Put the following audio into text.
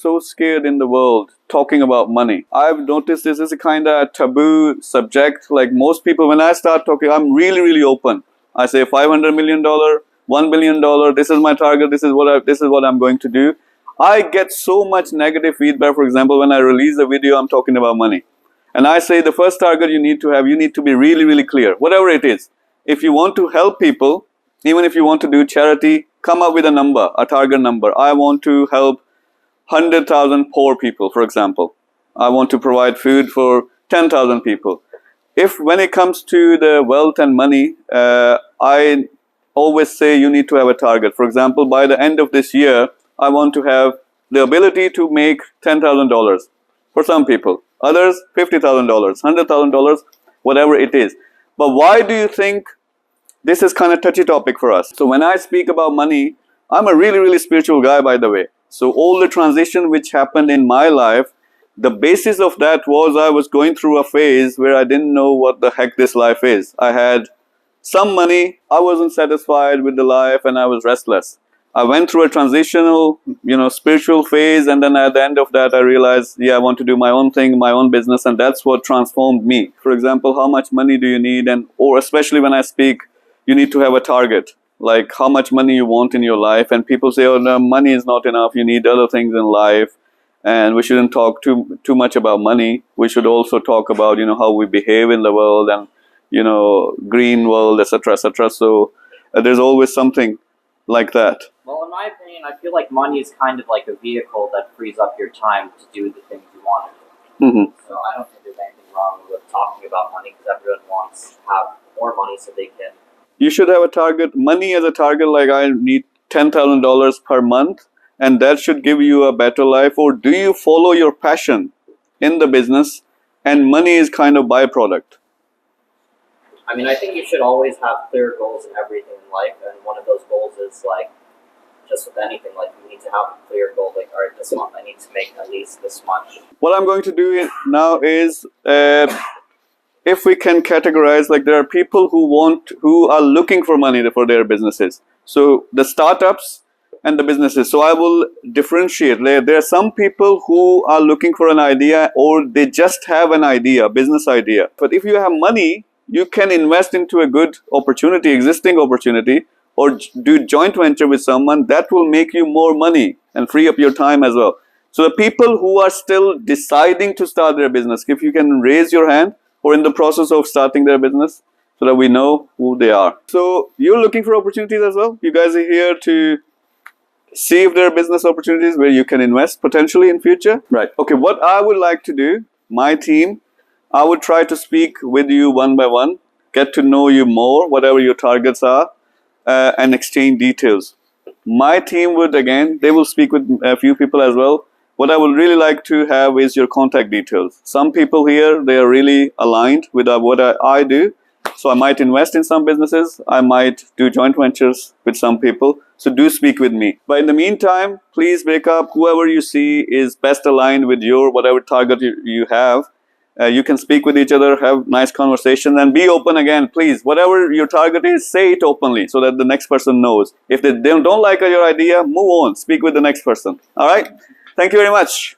so scared in the world talking about money. I've noticed this is a kind of taboo subject. Like most people, when I start talking, I'm really, really open. I say $500 million, $1 billion, this is my target, this is what I'm going to do. I get so much negative feedback. For example, when I release a video, I'm talking about money. And I say the first target you need to have, you need to be really, really clear, whatever it is. If you want to help people, even if you want to do charity, come up with a number, a target number. I want to help 100,000 poor people, for example. I want to provide food for 10,000 people. If when it comes to the wealth and money, I always say you need to have a target. For example, by the end of this year, I want to have the ability to make $10,000 for some people. Others, $50,000, $100,000, whatever it is. But why do you think this is kind of touchy topic for us? So when I speak about money, I'm a really, really spiritual guy, by the way. So all the transition which happened in my life, the basis of that was I was going through a phase where I didn't know what the heck this life is. I had some money, I wasn't satisfied with the life, and I was restless. I went through a transitional, spiritual phase, and then at the end of that, I realized, I want to do my own thing, my own business, and that's what transformed me. For example, how much money do you need? Or especially when I speak, you need to have a target, like how much money you want in your life. And people say, oh, no, money is not enough. You need other things in life, and we shouldn't talk too much about money. We should also talk about, how we behave in the world and, green world, etc., etc. So there's always something like that. Well, in my opinion, I feel like money is kind of like a vehicle that frees up your time to do the things you want to do. Mm-hmm. So I don't think there's anything wrong with talking about money because everyone wants to have more money so they can. You should have a target, money as a target, like I need $10,000 per month, and that should give you a better life. Or do you follow your passion in the business and money is kind of byproduct? I mean, I think you should always have clear goals in everything in life, and one of those goals is like, just with anything, like you need to have a clear goal, like, all right, this month I need to make at least this much. What I'm going to do now is, if we can categorize, like there are people who are looking for money for their businesses. So the startups and the businesses. So I will differentiate. There are some people who are looking for an idea, or they just have an idea, business idea. But if you have money, you can invest into a good opportunity, existing opportunity, or do joint venture with someone that will make you more money and free up your time as well. So the people who are still deciding to start their business, if you can raise your hand, or in the process of starting their business, so that we know who they are. So you're looking for opportunities as well. You guys are here to see if there are business opportunities where you can invest potentially in future. Right. Okay, what I would like to do, my team, I would try to speak with you one by one, get to know you more, whatever your targets are, and exchange details. My team would, again, they will speak with a few people as well. What I would really like to have is your contact details. Some people here, they are really aligned with what I do. So I might invest in some businesses. I might do joint ventures with some people. So do speak with me. But in the meantime, please wake up. Whoever you see is best aligned with your whatever target you have. You can speak with each other, have nice conversations, and be open again, please. Whatever your target is, say it openly so that the next person knows. If they don't like your idea, move on. Speak with the next person. All right? Thank you very much.